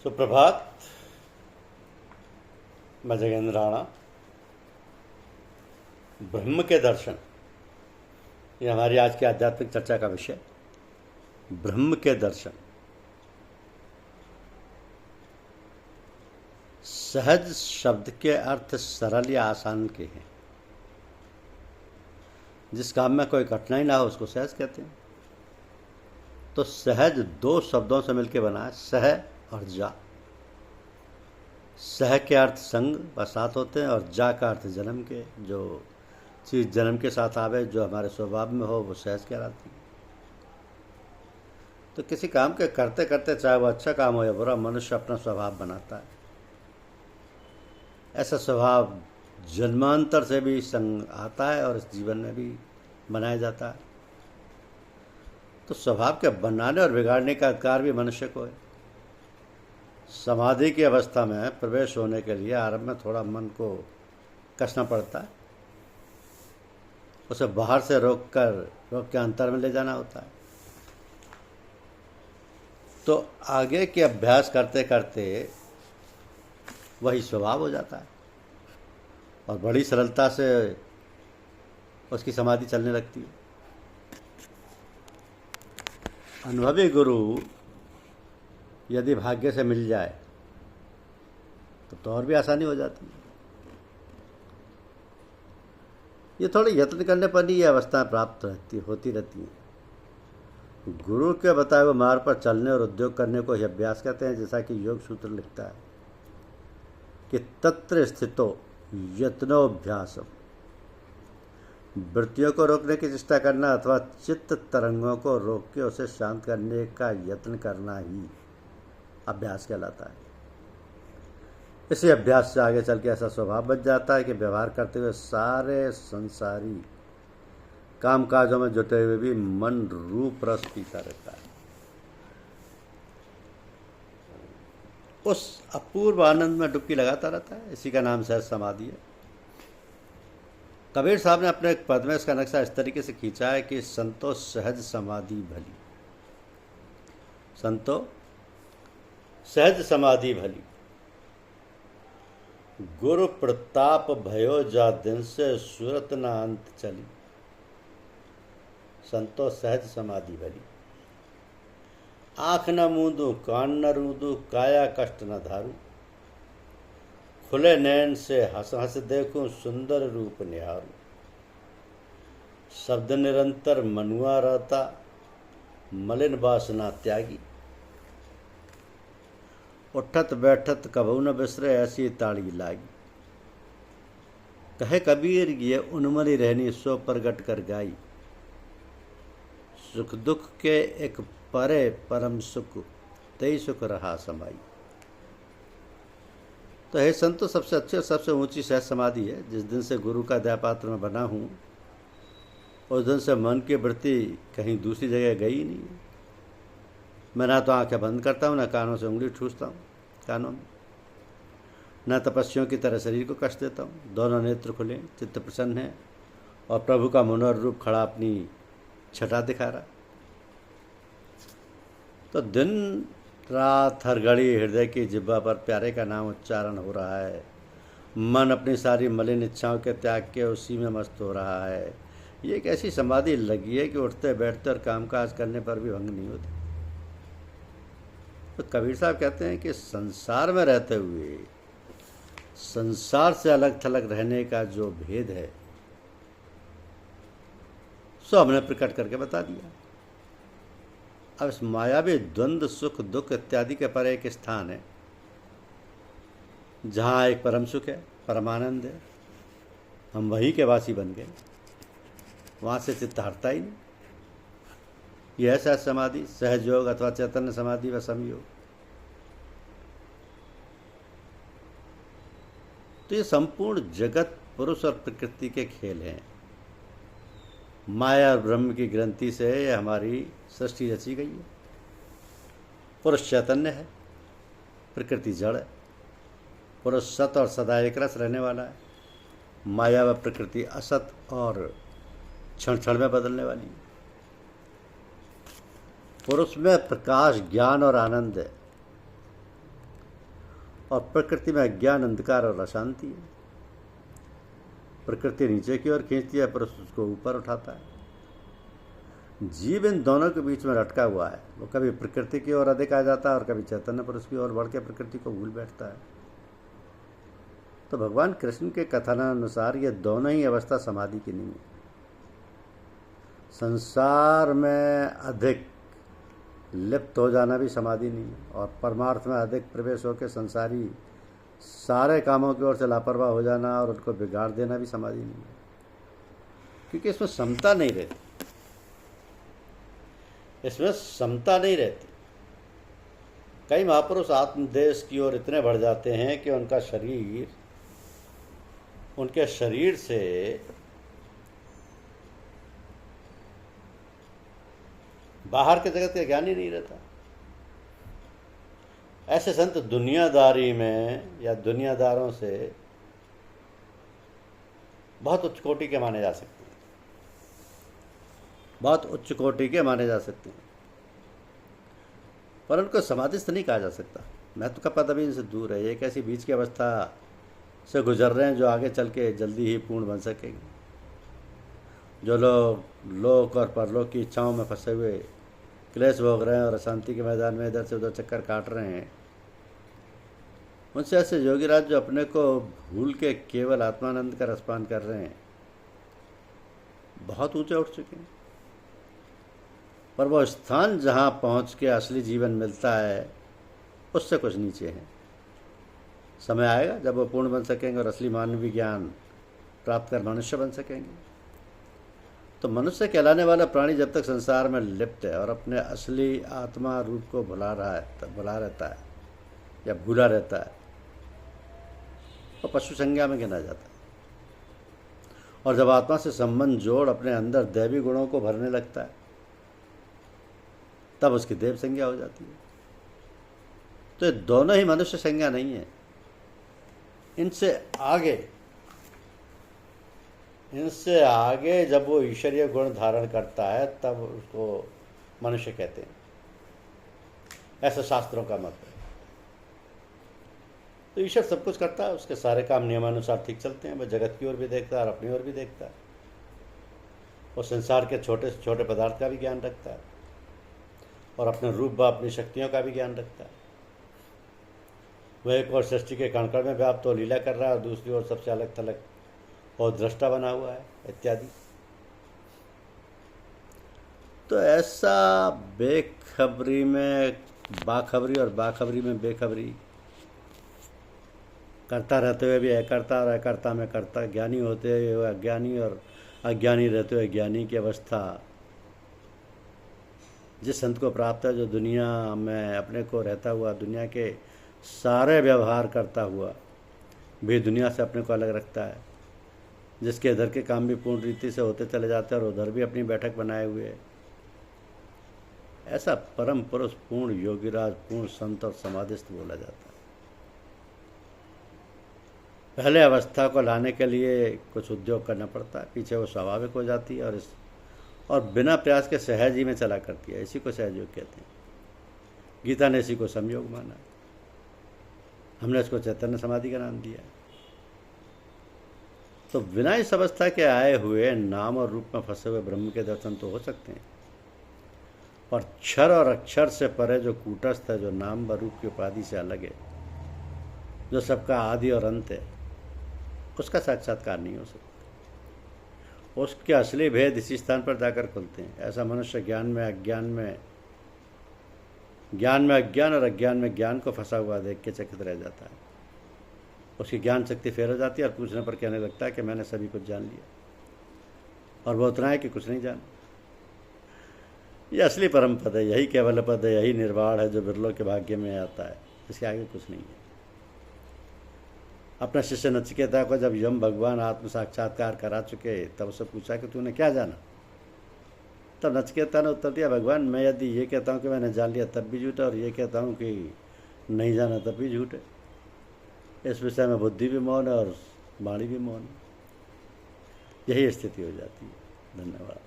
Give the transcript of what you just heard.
सुप्रभात। मैं जगेंद्र राणा। ब्रह्म के दर्शन, ये हमारी आज की आध्यात्मिक चर्चा का विषय। ब्रह्म के दर्शन। सहज शब्द के अर्थ सरल या आसान के हैं। जिस काम में कोई कठिनाई ना हो उसको सहज कहते हैं। तो सहज दो शब्दों से मिलकर बना है, सह और जा। सह के अर्थ संग व साथ होते हैं और जा का अर्थ जन्म के। जो चीज़ जन्म के साथ आवे, जो हमारे स्वभाव में हो, वो सहज कहलाती है। तो किसी काम के करते करते, चाहे वो अच्छा काम हो या बुरा, मनुष्य अपना स्वभाव बनाता है। ऐसा स्वभाव जन्मांतर से भी संग आता है और इस जीवन में भी बनाया जाता है। तो स्वभाव के बनाने और बिगाड़ने का अधिकार भी मनुष्य को है। समाधि की अवस्था में प्रवेश होने के लिए आरंभ में थोड़ा मन को कसना पड़ता है, उसे बाहर से रोक के अंतर में ले जाना होता है। तो आगे के अभ्यास करते करते वही स्वभाव हो जाता है और बड़ी सरलता से उसकी समाधि चलने लगती है। अनुभवी गुरु यदि भाग्य से मिल जाए तो और भी आसानी हो जाती है। ये थोड़े यत्न करने पर ही ये अवस्था प्राप्त होती रहती है। गुरु के बताए हुए मार्ग पर चलने और उद्योग करने को ही अभ्यास कहते हैं। जैसा कि योग सूत्र लिखता है कि तत्र स्थितो यत्नोभ्यासम, वृत्तियों को रोकने की चेष्टा करना अथवा चित्त तरंगों को रोक के उसे शांत करने का यत्न करना ही अभ्यास कहलाता है। इसी अभ्यास से आगे चल के ऐसा स्वभाव बन जाता है कि व्यवहार करते हुए सारे संसारी कामकाजों में जुटे हुए भी मन रूप रस पीता रहता है। उस अपूर्व आनंद में डुबकी लगाता रहता है। इसी का नाम सहज समाधि है। कबीर साहब ने अपने एक पद में इसका नक्शा इस तरीके से खींचा है कि संतो सहज समाधि भली, संतो सहज समाधि भली, गुरु प्रताप भयो जा दिन से सूरत न अंत चली। संतो सहज समाधि भली, आँख न मूंदू कान न रूंदू काया कष्ट न धारू, खुले नैन से हंस हंस देखूं सुंदर रूप निहारू। शब्द निरंतर मनुआ रहता मलिन वासना त्यागी, उठत बैठत कबहू न बिसरे ऐसी ताड़ी लागी। कहे कबीर ये उन्मनी रहनी सो प्रगट कर गाई, सुख दुख के एक परे परम सुख तई सुख रहा समाई। तो हे संतो, सबसे अच्छी और सबसे ऊंची सहज समाधि है। जिस दिन से गुरु का दयापात्र में बना हूँ उस दिन से मन की वृत्ति कहीं दूसरी जगह गई नहीं। मैं ना तो आंखें बंद करता हूँ, ना कानों से उंगली ठूसता हूँ कानों में, न तपस्वियों की तरह शरीर को कष्ट देता हूँ। दोनों नेत्र खुले, चित्त प्रसन्न है और प्रभु का मनोहर रूप खड़ा अपनी छटा दिखा रहा। तो दिन रात हर घड़ी हृदय की जिह्वा पर प्यारे का नाम उच्चारण हो रहा है। मन अपनी सारी मलिन इच्छाओं के त्याग के उसी में मस्त हो रहा है। ये एक ऐसी समाधि लगी है कि उठते बैठते और कामकाज करने पर भी भंग नहीं होती। तो कबीर साहब कहते हैं कि संसार में रहते हुए संसार से अलग थलग रहने का जो भेद है सो हमने प्रकट करके बता दिया। अब इस मायावी द्वंद्व सुख दुख इत्यादि के पर एक स्थान है जहाँ एक परम सुख है, परमानंद है। हम वहीं के वासी बन गए, वहाँ से चित्त हटता ही नहीं। यह सहज समाधि, सहज योग अथवा चैतन्य समाधि व समयोग। तो ये संपूर्ण जगत पुरुष और प्रकृति के खेल हैं। माया और ब्रह्म की ग्रंथि से हमारी सृष्टि रची गई है। पुरुष चैतन्य है, प्रकृति जड़ है। पुरुष सत और सदा एक रस रहने वाला है। माया व प्रकृति असत और क्षण क्षण में बदलने वाली है। पुरुष में प्रकाश, ज्ञान और आनंद है। और प्रकृति में अज्ञान, अंधकार और अशांति है। प्रकृति नीचे की ओर खींचती है, पर उसको ऊपर उठाता है। जीव इन दोनों के बीच में लटका हुआ है। वो कभी प्रकृति की ओर अधिक आ जाता है और कभी चैतन्य पुरुष की ओर बढ़ के प्रकृति को भूल बैठता है। तो भगवान कृष्ण के कथनानुसार ये दोनों ही अवस्था समाधि की नहीं है। संसार में अधिक लिप्त हो जाना भी समाधि नहीं है, और परमार्थ में अधिक प्रवेश होकर संसारी सारे कामों की ओर से लापरवाह हो जाना और उनको बिगाड़ देना भी समाधि नहीं है, क्योंकि इसमें समता नहीं रहती। इसमें समता नहीं रहती। कई महापुरुष आत्मदेश की ओर इतने बढ़ जाते हैं कि उनके शरीर से बाहर के जगत का ज्ञान ही नहीं रहता। ऐसे संत दुनियादारी में या दुनियादारों से बहुत उच्च कोटि के माने जा सकते हैं, बहुत उच्च कोटि के माने जा सकते हैं, पर उनको समाधिस्थ नहीं कहा जा सकता। महत्व का पद अभी इनसे दूर है। एक ऐसी बीच की अवस्था से गुजर रहे हैं जो आगे चल के जल्दी ही पूर्ण बन सकेगी। जो लोग लोक और परलोक की इच्छाओं में फंसे हुए क्लेश भोग रहे हैं और अशांति के मैदान में इधर से उधर चक्कर काट रहे हैं, उनसे ऐसे योगीराज जो अपने को भूल के केवल आत्मानंद का रसपान कर रहे हैं, बहुत ऊंचे उठ चुके हैं। पर वो स्थान जहाँ पहुँच के असली जीवन मिलता है, उससे कुछ नीचे है। समय आएगा जब वो पूर्ण बन सकेंगे और असली मानवीय ज्ञान प्राप्त कर मनुष्य बन सकेंगे। तो मनुष्य कहलाने वाला प्राणी जब तक संसार में लिप्त है और अपने असली आत्मा रूप को भुला रहता है या भूला रहता है, वो पशु संज्ञा में गिना जाता है। और जब आत्मा से संबंध जोड़ अपने अंदर दैवी गुणों को भरने लगता है, तब उसकी देव संज्ञा हो जाती है। तो ये दोनों ही मनुष्य संज्ञा नहीं है। इनसे आगे जब वो ईश्वरीय गुण धारण करता है, तब उसको मनुष्य कहते हैं। ऐसा शास्त्रों का मत है। तो ईश्वर सब कुछ करता है, उसके सारे काम नियमानुसार ठीक चलते हैं। वह जगत की ओर भी देखता है और अपनी ओर भी देखता है। वो संसार के छोटे से छोटे पदार्थ का भी ज्ञान रखता है और अपने रूप व अपनी शक्तियों का भी ज्ञान रखता है। वह एक और सृष्टि के कण-कण में व्याप्त तो लीला कर रहा है और दूसरी ओर सबसे अलग थलग और दृष्टा बना हुआ है, इत्यादि। तो ऐसा बेखबरी में बाखबरी और बाखबरी में बेखबरी करता रहते हुए भी अकर्ता और अकर्ता में कर्ता, ज्ञानी होते हुए अज्ञानी और अज्ञानी रहते हुए ज्ञानी की अवस्था जिस संत को प्राप्त है, जो दुनिया में अपने को रहता हुआ दुनिया के सारे व्यवहार करता हुआ भी दुनिया से अपने को अलग रखता है, जिसके इधर के काम भी पूर्ण रीति से होते चले जाते हैं और उधर भी अपनी बैठक बनाए हुए है, ऐसा परम पुरुष, पूर्ण योगीराज, पूर्ण संत और समाधिस्थ बोला जाता है। पहले अवस्था को लाने के लिए कुछ उद्योग करना पड़ता है, पीछे वो स्वाभाविक हो जाती है और बिना प्रयास के सहज ही में चला करती है। इसी को सहज योग कहते हैं। गीता ने इसी को संयोग माना। हमने इसको चैतन्य समाधि का नाम दिया। तो बिना इस अवस्था के आए हुए नाम और रूप में फंसे हुए ब्रह्म के दर्शन तो हो सकते हैं, पर क्षर और अक्षर से परे जो कूटस्थ है, जो नाम व रूप की उपाधि से अलग है, जो सबका आदि और अंत है, उसका साक्षात्कार नहीं हो सकता। उसके असली भेद इसी स्थान पर जाकर खुलते हैं। ऐसा मनुष्य ज्ञान में अज्ञान और अज्ञान में ज्ञान को फंसा हुआ देख के चकित रह जाता है। उसकी ज्ञान शक्ति फेर हो जाती है और पूछने पर कहने लगता है कि मैंने सभी कुछ जान लिया, और वो उतना है कि कुछ नहीं जाना। ये असली परम पद है, यही केवल पद है, यही निर्वाण है जो बिरलों के भाग्य में आता है। इसके आगे कुछ नहीं है। अपना शिष्य नचिकेता को जब यम भगवान आत्म साक्षात्कार करा चुके, तब उससे पूछा कि तूने क्या जाना? तब नचिकेता ने उत्तर दिया, भगवान, मैं यदि ये कहता हूँ कि मैंने जान लिया तब भी झूठ है, और ये कहता हूँ कि नहीं जाना तब भी झूठ है। इस विषय में बुद्धि भी मौन है और वाणी भी मौन है। यही स्थिति हो जाती है। धन्यवाद।